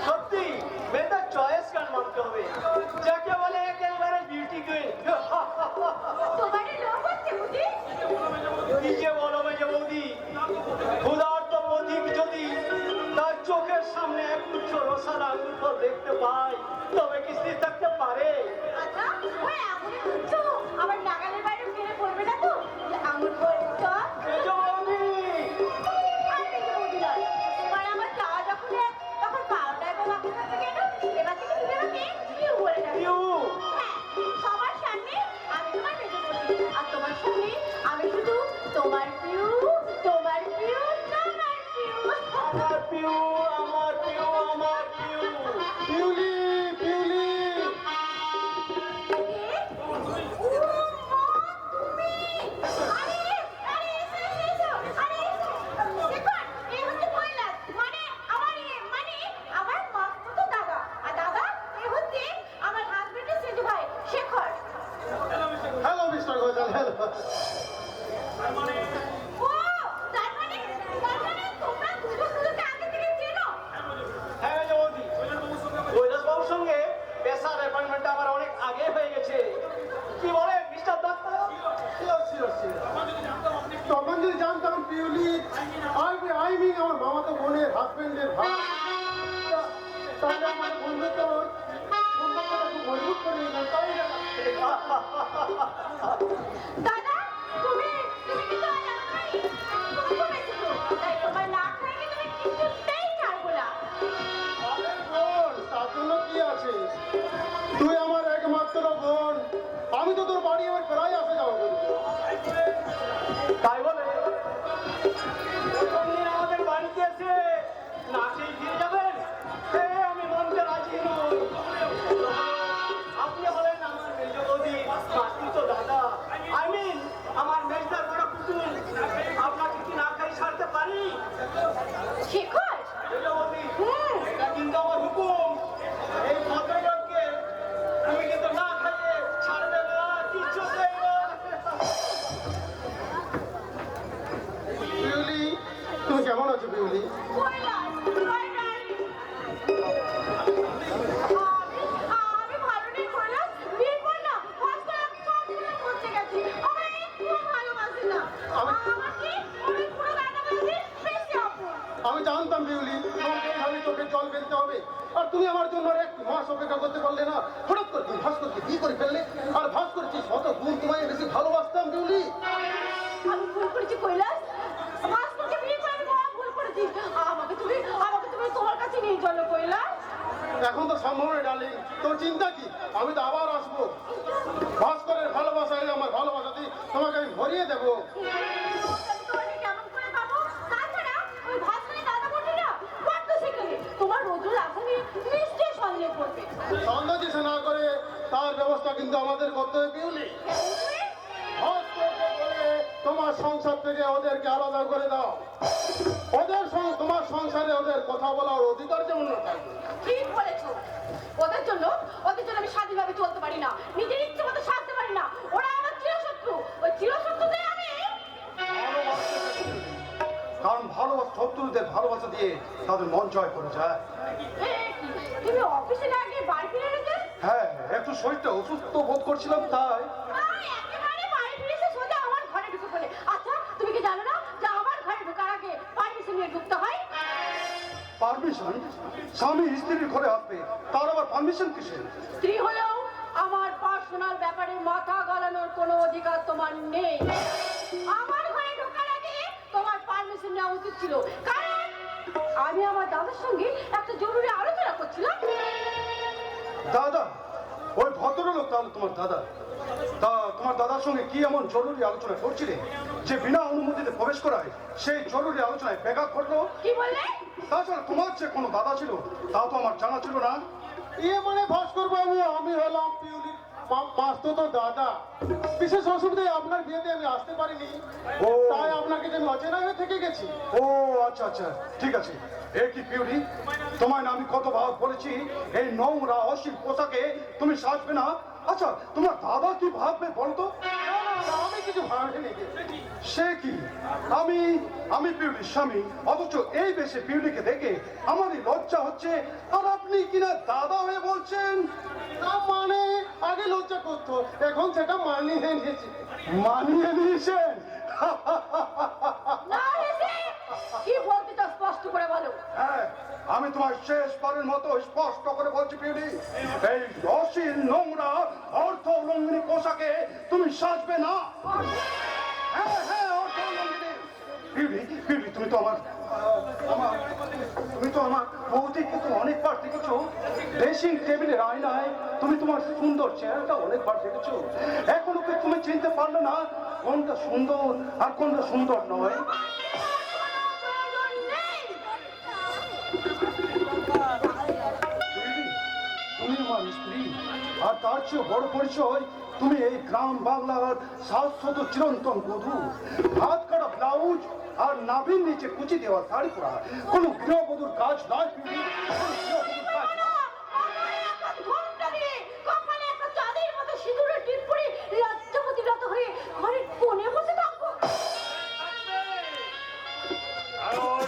সত্যি মেয়েটার চয়েস গান মানতে হবে, যাকে বলে একেবারে বিউটি কুইন। কি যে বলো মেজে বৌদি, ক্ষুধার্ত পথিক যদি তার চোখের সামনে এক গুচ্ছ রসাল আঙুর ফল দেখতে পায়, তবে কি স্থির থাকতে পারে? আমার নাগালের বাইরে ফিরে পড়বে না তো আঙুর ফলটা? মেজে বৌদি, আমার যাওয়া যখন তখন পাওয়াটা এবং আপনি কাছে কেন এবার থেকে তুমি আমাকে পিউ বলে ডাকো। পিউ? হ্যাঁ, সবার সামনে আমি তোমার মেজে বলি, আর তোমার সামনে আমি শুধু তোমার পিউ, তোমার পিউ, তোমার পিউ। আমার পিউ, আমার পিউ, আমার Piu. Piuli, Piuli. Hello mister Goel, hello. হ্যাঁ মেজে বৌদি, কৈলাস বাবুর সঙ্গে পেশার অ্যাপয়েন্টমেন্টটা আমার অনেক আগে হয়ে গেছে। কি বলে মিস্টার ডাক্তার? তখন যদি জানতাম পিউলি আই মিন আমার মামাতো বোনের হাজবেন্ডের ভাই, তাহলে আমার বন্ধুত্ব সম্পর্কটা খুব মজবুত করে নিলাম, তাই না? দাদা, তুমি কি তো জানোই? তুমি করেছো, তাই তোমার না খাইলে তুমি কিছুতেই ছাড়বো না। আরে বোন, তার জন্য কি আছে? তুই আমার একমাত্র বোন, আমি তো তোর বাড়ি আমার প্রায় আসা যাওয়া করি। তাই বলে কোনদিন আমাদের বাড়িতে এসে না খেয়ে ফিরে যাবেন? আমি মনকে রাজি নই। আপনি হলেন আমার মেজ বৌদি, মাতৃত দাদা, আই মিন আমার মেজদার বড় কুটুম। আপনাকে কি না খাই ছাড়তে পারি? শেখর, মেজ বৌদি, এটা কিন্তু আমার হুকুম। এই ভদ্রলোককে তুমি কিন্তু না খাইয়ে ছাড়বে না, কিছুতেই না। পিউলি, তুমি কেমন আছো পিউলি? আমি ভালো নেই কৈলাস, বিয়ে করলাম, হসপিটালে সবগুলো করতে গেছি, আমার একটু ভালোবাসে না, আমাকে ওই পুরো গাঁদাবাজি বেশি আপন। আমি জানতাম পিউলি তোমাকে এইভাবে চোখে জল ফেলতে হবে, আর তুমি আমার জন্য আর এক মাস অপেক্ষা করতে পারলে না। হঠাৎ করে তুমি ভাস্করকে বিয়ে করে ফেললে, আর ভাস্কর কি শত গুণ তোমায় বেশি ভালোবাসতাম পিউলি। আমি ভুল করেছি কৈলাস, ভাস্করকে বিয়ে করে আমি বড় ভুল করেছি। আমাকে তুমি তোমার কাছে নিয়ে চলো কৈলাস। এখন তো সম্ভব নয় ডার্লিং, তোর চিন্তা কি? আমি তো আবার আসবো। ভাস্করের ভালোবাসায় আমার ভালোবাসা দিয়ে তোমাকে আমি ভরিয়ে দেবো। আমি তোমাকে কেমন করে পাবো? তাছাড়া ওই ভাস্করের দাদা বলছে না, বড্ড সেকেলে তোমার রোজুর আসামি নিশ্চয়ই সন্দেহ করবে। সন্দেহ যে না করে তার ব্যবস্থা কিন্তু আমাদের করতে হবে পিউলি। ভাস্করকে বলে তোমার সংসার থেকে ওদেরকে আলাদা করে দাও। ওদের সঙ্গে তোমার সংসারে ওদের কথা বলার অধিকার যেমন না থাকবে। ঠিক বলেছো, ওদের জন্য আমি স্বাধীনভাবে চলতে পারি না, নিজের ইচ্ছে মতো সাজতে পারি না। ওরা আমার চিরশত্রু, ওই চিরশত্রুদের আমি কারণ ভালোবাসা শত্রুদের ভালোবাসা দিয়ে তাদের মন জয় করে যায়। তুমি অফিসে না গিয়ে বাড়ি ফিরে গেছে? হ্যাঁ, একটু শরীরটা অসুস্থ বোধ করছিলাম তাই। একেবারে বাড়ি ফিরে এসে সোজা আমার ঘরে ঢুকে পড়ে। আচ্ছা, তুমি কি জানো না যে আমার ঘরে ঢোকার আগে পারমিশন নিয়ে ঢুকতে হয়? পারমিশন? স্বামী স্ত্রীর ঘরে আসবে, তার আবার পারমিশন কিসের? স্ত্রী হলেও আমার পার্সোনাল ব্যাপারে মাথা গলানোর কোনো অধিকার তোমার নেই। আমার ঘরে ঢোকার আগে তোমার পারমিশন নেওয়া উচিত ছিল, কারণ আমি আমার দাদার সঙ্গে একটা জরুরি আলোচনা করছিলাম। দাদা? ওই ভদ্রলোক তাহলে তোমার দাদা? তা তোমার দাদার সঙ্গে কি এমন জরুরি আলোচনা করছিলে যে বিনা অনুমতিতে প্রবেশ করায় সেই জরুরি আলোচনায় ব্যাঘাত ঘটলো? কি বললে? তাছাড়া তোমার যে কোনো দাদা ছিল তাও তো আমার জানা ছিল না। ইয়ে মানে ভাস্কর বাবু, আমি হলাম পিউলির মাস্তুতো দাদা। বিশেষ অসুবিধায় আপনার বিয়েতে আমি আসতে পারিনি, তাই আপনাকে যে আমি অচেনা হয়ে থেকে গেছি। ও আচ্ছা আচ্ছা, ঠিক আছে। এ কি পিউলি, তোমায় না আমি কত ভাব বলেছি এই নোংরা অশ্লীল পোশাকে তুমি সাজবে না। আচ্ছা, তোমার দাদা কি ভাববে বলতো? আমি কিছু ভাবিনি। সে কি? আমি আমি পিউলির স্বামী, অথচ এই বেশে পিউলিকে দেখে আমারই লজ্জা হচ্ছে, আর আপনি কিনা দাদা হয়ে বলছেন। না মানে আগে লজ্জা করতো, এখন সেটা মানিয়ে নিয়েছি। মানিয়ে নিয়েছেন? না হেসে কি বলতে তো স্পষ্ট করে বলো। হ্যাঁ, আমি তোমার শেষবারের মতো স্পষ্ট করে বলছি পিউলি, এই অশ্লীল নোংরা অর্থ উলঙ্ঘনী পোশাকে তুমি সাজবে না। হ্যাঁ হ্যাঁ, অর্থ উলঙ্ঘনী। পিউলি, পিউলি, তুমি তো আমার ভৌতিককে তো অনেকবার দেখেছো। ড্রেসিং টেবিলের আয়নায় তুমি তোমার সুন্দর চেহারাটা অনেকবার দেখেছো। এখনো কি তুমি চিনতে পারলে না কোনটা সুন্দর আর কোনটা সুন্দর নয়? তুমি আমার স্ত্রী, আর তার চেয়ে বড় পরিচয় তুমি এই গ্রাম বাংলার শাশ্বত চিরন্তন বধূ। হাত কাটা ব্লাউজ আর নাভির নিচে কুচি দেওয়া শাড়ি পরা কোন গৃহবধূর কাজ নয় পিউলি, কোনো গৃহবধূর কাজ নয়। কারণ